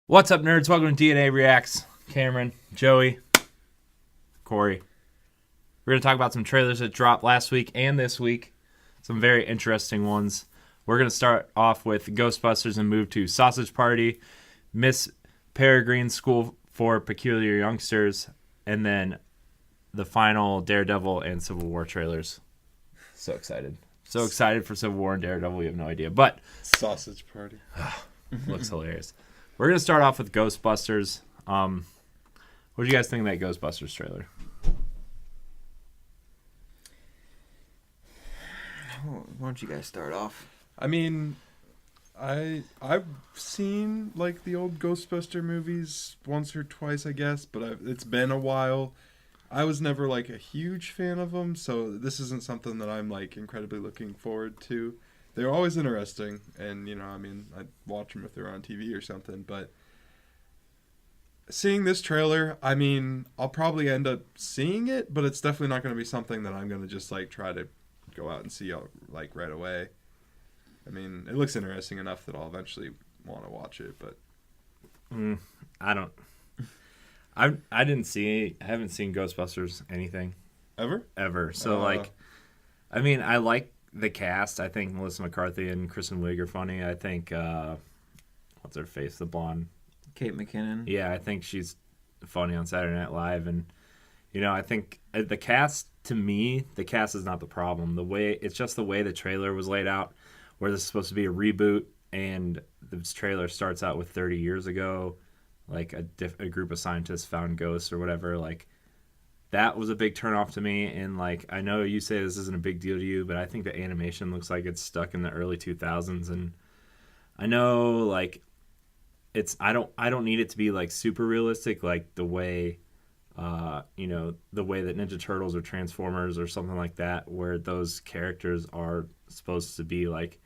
What's up, nerds? Welcome to DNA Reacts. Cameron, Joey, Corey. We're going to talk about some trailers that dropped last week and this week. Some very interesting ones. We're going to start off with Ghostbusters and move to Sausage Party, Miss Peregrine's School for Peculiar Youngsters, and then the final Daredevil and Civil War trailers. So excited. So excited for Civil War and Daredevil, you have no idea. But Sausage Party. looks hilarious. We're going to start off with Ghostbusters. What do you guys think of that Ghostbusters trailer? Why don't you guys start off? I mean, I've seen like the old Ghostbuster movies once or twice, I guess, but it's been a while. I was never like a huge fan of them, so this isn't something that I'm like incredibly looking forward to. They're always interesting, and, I'd watch them if they were on TV or something, but seeing this trailer, I'll probably end up seeing it, but it's definitely not going to be something that I'm going to just, like, try to go out and see, like, right away. It looks interesting enough that I'll eventually want to watch it, but... I haven't seen Ghostbusters anything. Ever? So, I like the cast. I think Melissa McCarthy and Kristen Wiig are funny. I think what's her face, the blonde, Kate McKinnon. Yeah, I think she's funny on Saturday Night Live, and I think the cast, to me, the cast is not the problem. It's just the way the trailer was laid out, where this is supposed to be a reboot, and this trailer starts out with 30 years ago, like a group of scientists found ghosts or whatever, like. That was a big turnoff to me, and like I know you say this isn't a big deal to you, but I think the animation looks like it's stuck in the early 2000s, and I know like I don't need it to be like super realistic, like the way the way that Ninja Turtles or Transformers or something like that, where those characters are supposed to be like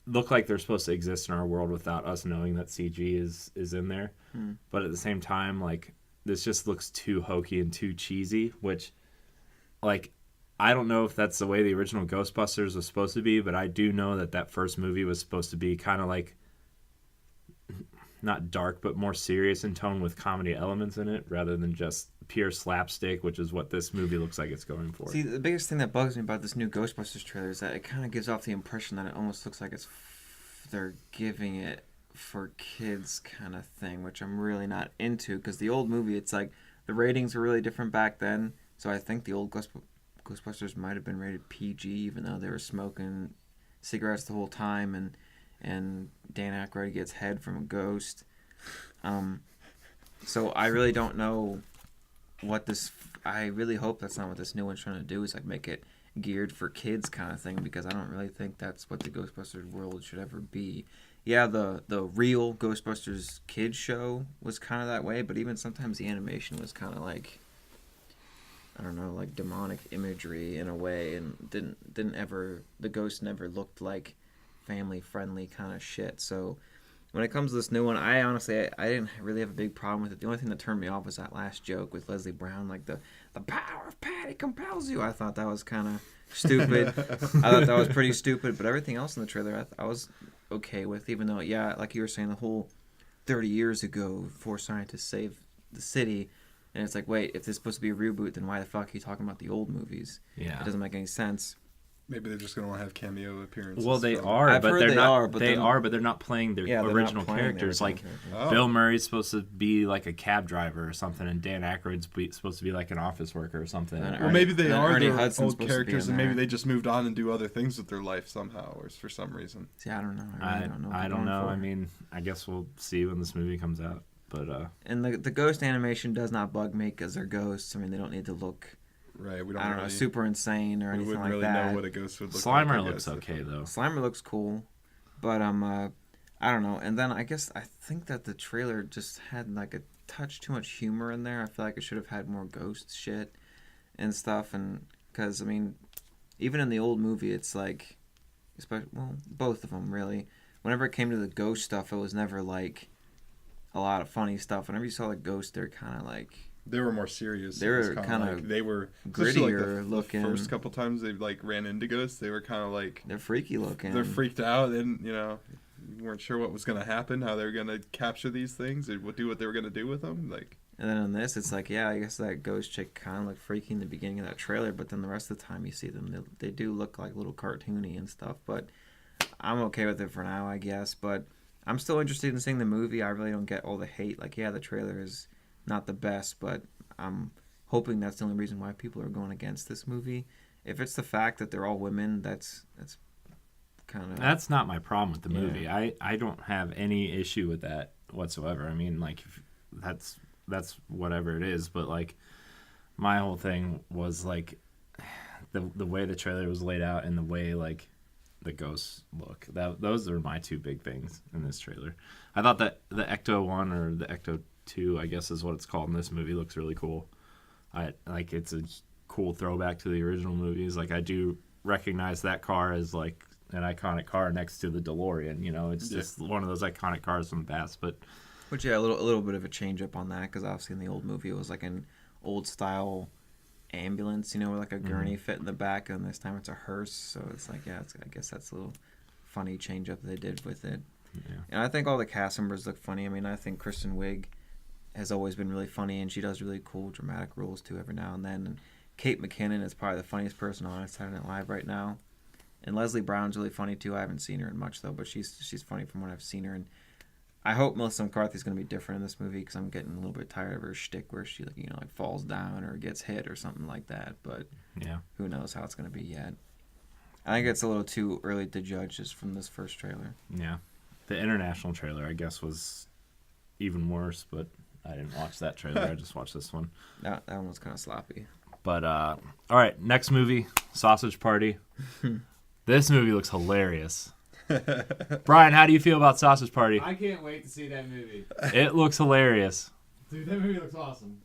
look like they're supposed to exist in our world without us knowing that CG is in there, but at the same time, like. This just looks too hokey and too cheesy, which, like, I don't know if that's the way the original Ghostbusters was supposed to be, but I do know that first movie was supposed to be kind of like, not dark, but more serious in tone with comedy elements in it, rather than just pure slapstick, which is what this movie looks like it's going for. See, the biggest thing that bugs me about this new Ghostbusters trailer is that it kind of gives off the impression that it almost looks like they're giving it for kids kind of thing, which I'm really not into, because the old movie, it's like the ratings were really different back then, so I think the old Ghostbusters might have been rated PG, even though they were smoking cigarettes the whole time, and Dan Aykroyd gets head from a ghost. So I really don't know what this... I really hope that's not what this new one's trying to do, is like make it geared for kids kind of thing, because I don't really think that's what the Ghostbusters world should ever be. Yeah, the real Ghostbusters kids show was kind of that way, but even sometimes the animation was kind of like, I don't know, like demonic imagery in a way, and the ghost never looked like family friendly kind of shit. So when it comes to this new one, I honestly I didn't really have a big problem with it. The only thing that turned me off was that last joke with Leslie Brown, like the power of Patty compels you. I thought that was kind of stupid. I thought that was pretty stupid, but everything else in the trailer I was okay with, even though, yeah, like you were saying, the whole 30 years ago, 4 scientists saved the city, and it's like, wait, if this is supposed to be a reboot, then why the fuck are you talking about the old movies? Yeah. It doesn't make any sense. Maybe they're just going to want to have cameo appearances. Well, they from... are, I've but heard they're they not. are, but they are, but they're not playing their original characters. Like Bill Murray's supposed to be like a cab driver or something, and Dan Aykroyd's supposed to be like an office worker or something. Well, maybe they are Ernie their Hudson's old characters, and maybe they just moved on and do other things with their life somehow, or for some reason. See, I don't know. I don't know. I guess we'll see when this movie comes out. But and the ghost animation does not bug me because they're ghosts. They don't need to look. Right, we don't. I don't know, super insane or anything like that. Know what a ghost would look Slimer like. looks okay though. Slimer looks cool, but I don't know. And then I think that the trailer just had like a touch too much humor in there. I feel like it should have had more ghost shit and stuff. And because even in the old movie, it's like, well, both of them really. Whenever it came to the ghost stuff, it was never like a lot of funny stuff. Whenever you saw the ghost, they're kind of like They were more serious. They were kind of like, they were grittier like looking. The first couple times they like ran into ghosts, they were kind of like they're freaky looking. They're freaked out, and you weren't sure what was going to happen, how they were going to capture these things, or do what they were going to do with them. Like, and then in this, it's like, yeah, I guess that ghost chick kind of looked freaky in the beginning of that trailer, but then the rest of the time you see them, they do look like a little cartoony and stuff. But I'm okay with it for now, I guess. But I'm still interested in seeing the movie. I really don't get all the hate. Like, yeah, the trailer is not the best, but I'm hoping that's the only reason why people are going against this movie. If it's the fact that they're all women, that's kind of... That's not my problem with the movie. I don't have any issue with that whatsoever. I mean, like, that's whatever it is. But, like, my whole thing was, like, the way the trailer was laid out and the way, like, the ghosts look. Those are my two big things in this trailer. I thought that the Ecto 1 or the Ecto 2, I guess is what it's called in this movie, looks really cool. It's a cool throwback to the original movies. Like, I do recognize that car as, like, an iconic car next to the DeLorean. It's just one of those iconic cars from the past. But yeah, a little bit of a change up on that, because obviously in the old movie it was like an old style ambulance, with like a gurney fit in the back, and this time it's a hearse. So it's like, I guess that's a little funny change up they did with it. Yeah. And I think all the cast members look funny. I mean, I think Kristen Wiig has always been really funny, and she does really cool dramatic roles too every now and then. And Kate McKinnon is probably the funniest person on Saturday Night Live right now. And Leslie Brown's really funny too. I haven't seen her in much though, but she's funny from what I've seen her. And I hope Melissa McCarthy's going to be different in this movie, because I'm getting a little bit tired of her shtick where she like falls down or gets hit or something like that. But yeah, who knows how it's going to be yet. I think it's a little too early to judge just from this first trailer. Yeah, the international trailer I guess was even worse, but I didn't watch that trailer. I just watched this one. That one was kind of sloppy. But all right, next movie, Sausage Party. This movie looks hilarious. Brian, how do you feel about Sausage Party? I can't wait to see that movie. It looks hilarious. Dude, that movie looks awesome.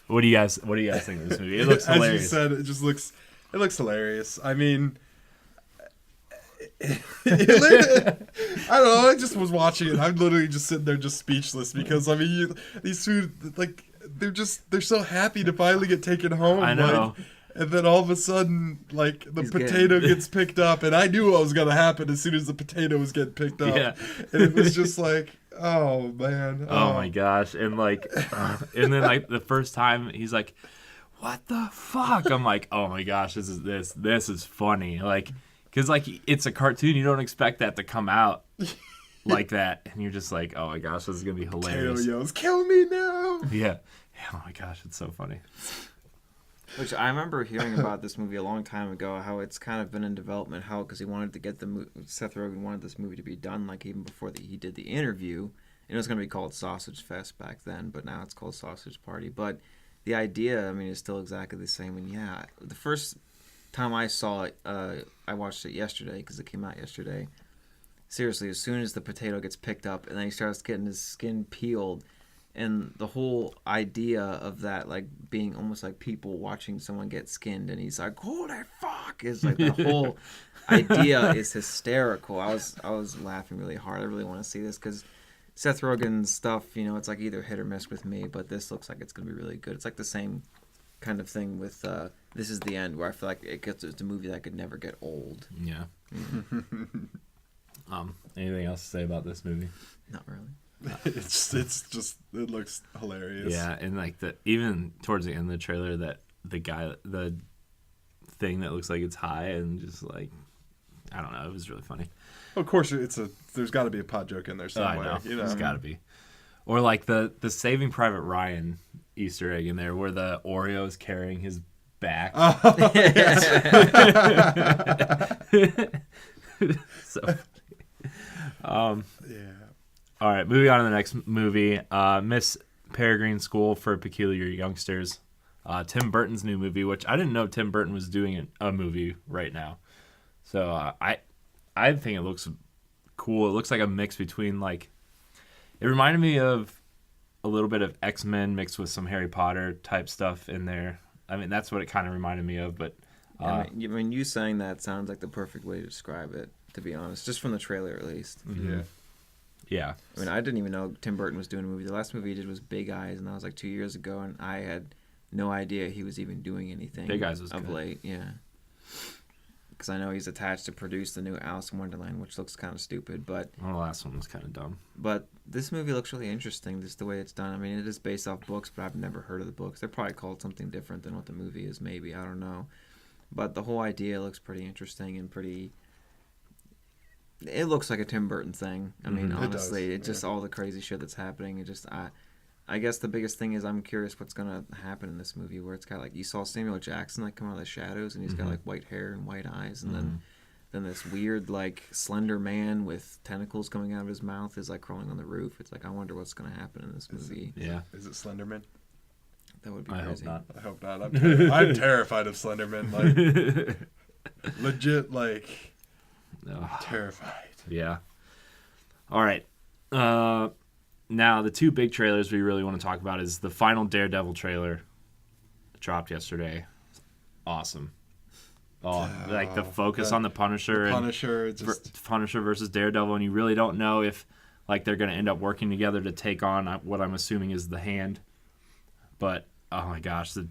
What do you guys think of this movie? It looks hilarious. As you said, it looks hilarious. I mean, I don't know. I just was watching it. I'm literally just sitting there, just speechless, because I mean, these two, like, they're so happy to finally get taken home. I know. Like, and then all of a sudden, like, the potato gets picked up, and I knew what was going to happen as soon as the potato was getting picked up. Yeah. And it was just like, oh, man. Oh, my gosh. And, like, and then, like, the first time, he's like, what the fuck? I'm like, oh, my gosh, this is funny. Like, because, like, it's a cartoon. You don't expect that to come out like that. And you're just like, oh, my gosh, this is going to be hilarious. Potato yells, kill me now. Yeah. Oh, my gosh, it's so funny. Which I remember hearing about this movie a long time ago, how it's kind of been in development, because he wanted to get Seth Rogen wanted this movie to be done, like, even before he did the interview. And it was going to be called Sausage Fest back then, but now it's called Sausage Party. But the idea, I mean, is still exactly the same. And yeah, the first time I saw it, I watched it yesterday, because it came out yesterday. Seriously, as soon as the potato gets picked up and then he starts getting his skin peeled, and the whole idea of that, like, being almost like people watching someone get skinned, and he's like, holy fuck, is like, the whole idea is hysterical. I was laughing really hard. I really want to see this, because Seth Rogen's stuff, it's like either hit or miss with me, but this looks like it's going to be really good. It's like the same kind of thing with This Is the End, where I feel like it's a movie that could never get old. Yeah. Anything else to say about this movie? Not really. It's just it looks hilarious. Yeah, and like even towards the end of the trailer, that the thing that looks like it's high, and just like, I don't know, it was really funny. Of course, there's got to be a pot joke in there somewhere. I know. There's got to be. Or like the Saving Private Ryan Easter egg in there, where the Oreo is carrying his back. Oh, yes. So funny. Yeah. All right, moving on to the next movie, Miss Peregrine School for Peculiar Youngsters. Tim Burton's new movie, which I didn't know Tim Burton was doing a movie right now. So I think it looks cool. It looks like a mix between, like, it reminded me of a little bit of X-Men mixed with some Harry Potter type stuff in there. I mean, that's what it kind of reminded me of, but I mean, you saying that sounds like the perfect way to describe it, to be honest, just from the trailer at least. Yeah. Yeah. I mean, I didn't even know Tim Burton was doing a movie. The last movie he did was Big Eyes, and that was like 2 years ago, and I had no idea he was even doing anything Big Eyes was of good. late. Yeah. Because I know he's attached to produce the new Alice in Wonderland, which looks kind of stupid, but Well, the last one was kind of dumb. this movie looks really interesting, just the way it's done. I mean, it is based off books, but I've never heard of the books. They're probably called something different than what the movie is, maybe. I don't know. But the whole idea looks pretty interesting and pretty... It looks like a Tim Burton thing. I mean, Mhm. honestly, It it's does, just all the crazy shit that's happening. It just... I guess the biggest thing is I'm curious what's gonna happen in this movie, where it's got like you saw Samuel Jackson like come out of the shadows, and he's got Mhm. like white hair and white eyes, and then this weird like slender man with tentacles coming out of his mouth is like crawling on the roof. It's like I wonder what's gonna happen in this movie. Yeah. Is it Slenderman? That would be I hope crazy. not. I hope not. I'm terrified of Slenderman. Like, legit, like, Ugh. terrified. Yeah. All right. Now, the two big trailers we really want to talk about is the final Daredevil trailer that dropped yesterday. Awesome. Oh, like the focus on the Punisher, Punisher, and just Punisher versus Daredevil, and you really don't know if like they're going to end up working together to take on what I'm assuming is the Hand. But oh my gosh, the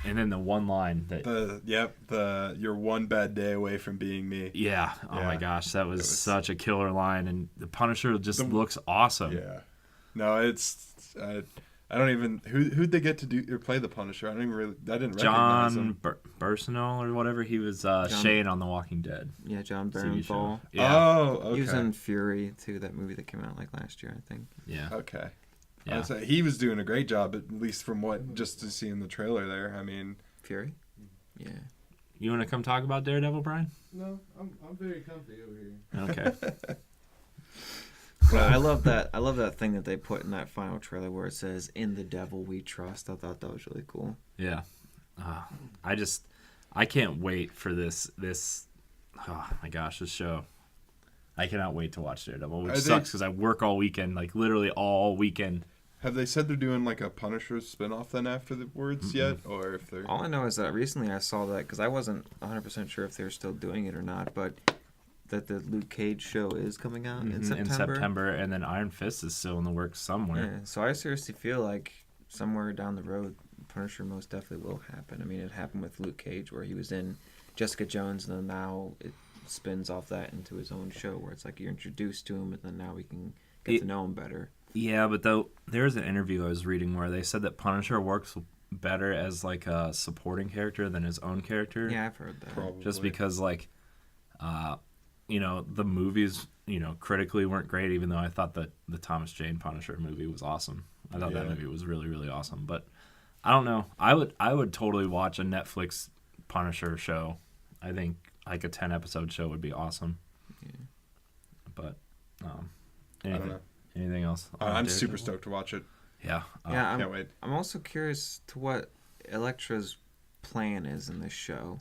and then the one line that you're one bad day away from being me. yeah, oh my Yeah. gosh, that was It was- such a killer line, and the Punisher just looks awesome. Yeah. No, it's I don't even who'd they get to do or play the Punisher? I didn't recognize John him. Bernthal or whatever, he was Shane on The Walking Dead. Yeah, John TV show. Bernthal. Yeah, Oh, okay. He was in Fury too, that movie that came out like last year, I think. yeah, Okay. yeah. He was doing a great job, at least from what just to see in the trailer there. I mean, Fury? Yeah. You want to come talk about Daredevil, Brian? No, I'm very comfy over here. Okay. But I love that thing that they put in that final trailer where it says "In the Devil We Trust." I thought that was really cool. Yeah. I can't wait for this. Oh my gosh, this show. I cannot wait to watch Daredevil, which sucks because I work all weekend, like literally all weekend. have they said they're doing like a Punisher spinoff then afterwards yet, or if they're? All I know is that recently I saw that because I wasn't 100% sure if they were still doing it or not, but that the Luke Cage show is coming out in September. And then Iron Fist is still in the works somewhere. Yeah, so I seriously feel like somewhere down the road, Punisher most definitely will happen. I mean, it happened with Luke Cage where he was in Jessica Jones, and then now it spins off that into his own show where it's like you're introduced to him, and then now we can get to know him better. Yeah, but though there was an interview I was reading where they said that Punisher works better as like a supporting character than his own character. Yeah, I've heard that. Probably. Just because like, the movies, critically weren't great. Even though I thought that the Thomas Jane Punisher movie was awesome. I thought that movie was really, really awesome. But I don't know. I would totally watch a Netflix Punisher show. I think like a 10-episode show would be awesome. Yeah. But I don't know. anything else? I'm super stoked to watch it. Yeah. Yeah, Can't wait. I'm also curious to what Elektra's plan is in this show.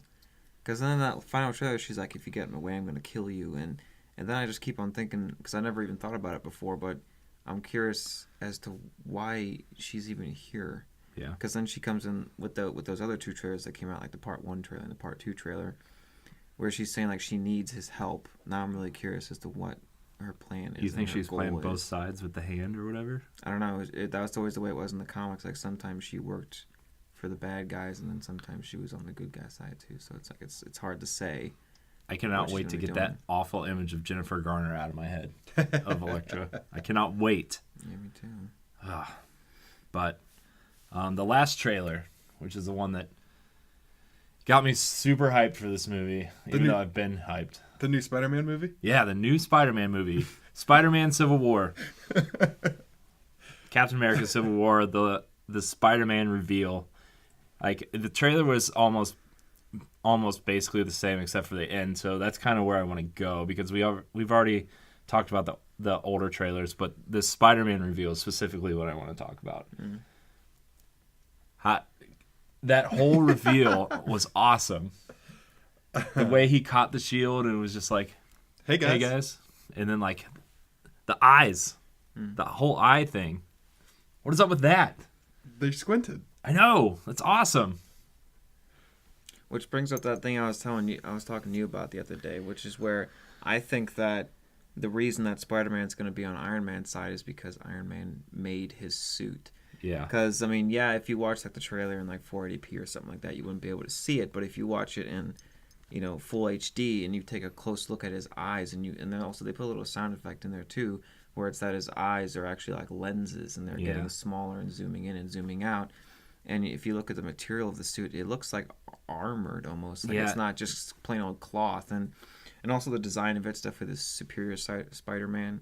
Because then in that final trailer, she's like, if you get in my way, I'm going to kill you. And then I just keep on thinking, because I never even thought about it before, but I'm curious as to why she's even here. Yeah. Because then she comes in with those other two trailers that came out, like the Part 1 trailer and the Part 2 trailer, where she's saying like she needs his help. Now I'm really curious as to what her plan is. Do you think and her she's playing goal both is. sides with the Hand or whatever? I don't know. That was always the way it was in the comics. Like sometimes she worked for the bad guys, and then sometimes she was on the good guy side too. So it's like it's hard to say. I cannot What she's wait to gonna be get doing. that awful image of Jennifer Garner out of my head of Elektra. I cannot wait. Yeah, me too. But the last trailer, which is the one that got me super hyped for this movie, even though I've been hyped. The new Spider-Man movie? Yeah, the new Spider-Man movie, Spider-Man Civil War, Captain America Civil War, the Spider-Man reveal. Like the trailer was almost basically the same except for the end, so that's kind of where I want to go because we've already talked about the older trailers, but the Spider-Man reveal is specifically what I want to talk about. That whole reveal was awesome. The way he caught the shield and it was just like, Hey guys. hey guys, and then like the eyes, the whole eye thing. What is up with that? They squinted. I know, that's awesome. Which brings up that thing I was talking to you about the other day, which is where I think that the reason that Spider-Man's going to be on Iron Man's side is because Iron Man made his suit. Yeah. Because, I mean, yeah, if you watch like the trailer in like 480p or something like that, you wouldn't be able to see it. But if you watch it in, full HD and you take a close look at his eyes, and then also they put a little sound effect in there too, where it's that his eyes are actually like lenses and they're getting smaller and zooming in and zooming out. And if you look at the material of the suit, it looks like armored almost. Like it's not just plain old cloth. And also the design of it, stuff with this superior Spider-Man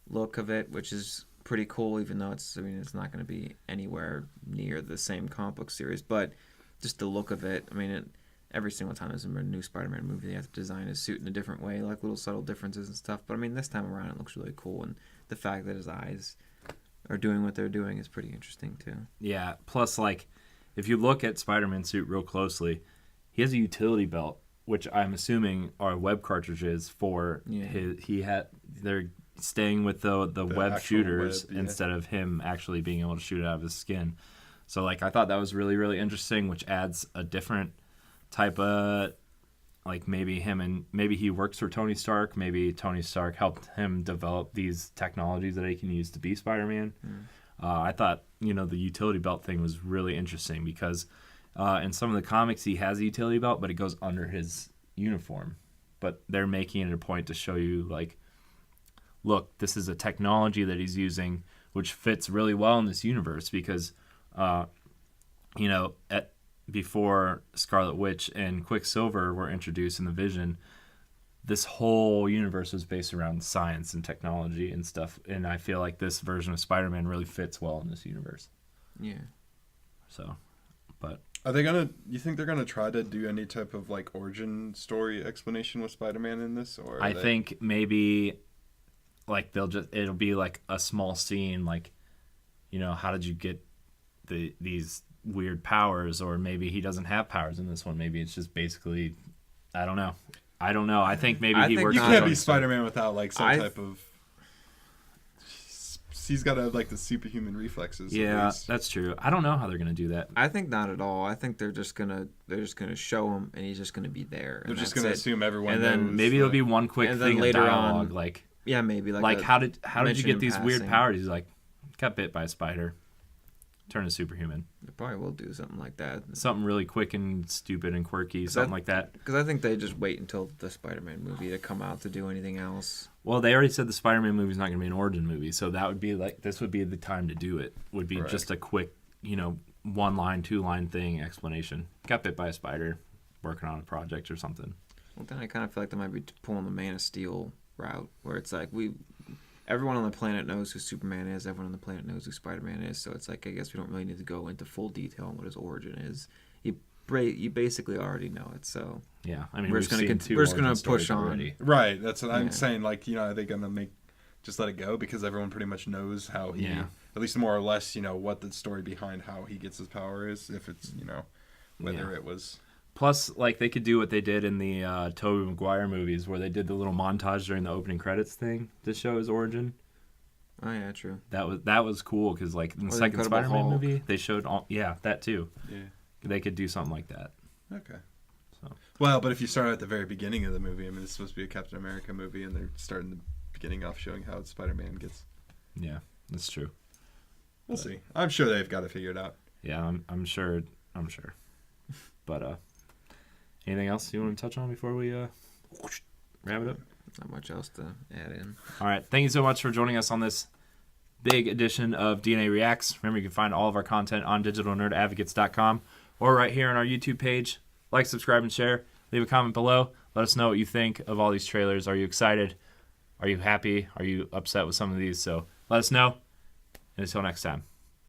look of it, which is pretty cool, even though it's not going to be anywhere near the same comic book series. But just the look of it, every single time there's a new Spider-Man movie, they have to design his suit in a different way, like little subtle differences and stuff. But this time around, it looks really cool. And the fact that his eyes are doing what they're doing is pretty interesting too. Yeah. Plus, like, if you look at Spider-Man's suit real closely, he has a utility belt, which I'm assuming are web cartridges for his. They're staying with the web shooters instead of him actually being able to shoot it out of his skin. So, like, I thought that was really, really interesting, which adds a different type of, like, maybe he works for Tony Stark. Maybe Tony Stark helped him develop these technologies that he can use to be Spider-Man. I thought, the utility belt thing was really interesting because in some of the comics he has a utility belt, but it goes under his uniform. But they're making it a point to show you, like, look, this is a technology that he's using, which fits really well in this universe because, before Scarlet Witch and Quicksilver were introduced in the Vision, this whole universe was based around science and technology and stuff. And I feel like this version of Spider-Man really fits well in this universe. Yeah. So, but you think they're gonna try to do any type of like origin story explanation with Spider-Man in this, or I think maybe like it'll be like a small scene, like, how did you get these weird powers, or maybe he doesn't have powers in this one. Maybe it's just basically, I don't know. I think maybe he works. You on can't be Spider-Man without like some type of. He's got to have like the superhuman reflexes. Yeah, that's true. I don't know how they're gonna do that. I think not at all. I think they're just gonna show him, and he's just gonna be there. They're just gonna assume everyone. And knows, then maybe it'll be one quick thing of dialogue, like maybe like how did you get these weird passing. powers? He's like, got bit by a spider, turned to superhuman. They probably will do something like that. Something really quick and stupid and quirky, something like that. Because I think they just wait until the Spider-Man movie to come out to do anything else. Well, they already said the Spider-Man movie is not going to be an origin movie, so that would be like, this would be the time to do it. Would be just a quick, 1-line, 2-line thing explanation. Got bit by a spider, working on a project or something. Well, then I kind of feel like they might be pulling the Man of Steel route, where it's like everyone on the planet knows who Superman is, everyone on the planet knows who Spider-Man is, so it's like I guess we don't really need to go into full detail on what his origin is. You basically already know it, so yeah. we're just gonna push on. Already. Right, that's what I'm saying. Like, are they gonna just let it go because everyone pretty much knows how he, at least more or less, what the story behind how he gets his power is. If it's whether it was. Plus, like, they could do what they did in the Tobey Maguire movies, where they did the little montage during the opening credits thing to show his origin. Oh yeah, true. That was cool because, like, in the second Spider-Man movie, they showed that too. Yeah. They could do something like that. Okay. Well, but if you start at the very beginning of the movie, this is supposed to be a Captain America movie, and they're starting the beginning off showing how Spider-Man gets. Yeah, that's true. We'll see. I'm sure they've got to figure it out. Yeah, I'm sure. But anything else you want to touch on before we wrap it up? Not much else to add in. All right. Thank you so much for joining us on this big edition of DNA Reacts. Remember, you can find all of our content on digitalnerdadvocates.com or right here on our YouTube page. Like, subscribe, and share. Leave a comment below. Let us know what you think of all these trailers. Are you excited? Are you happy? Are you upset with some of these? So let us know. And until next time.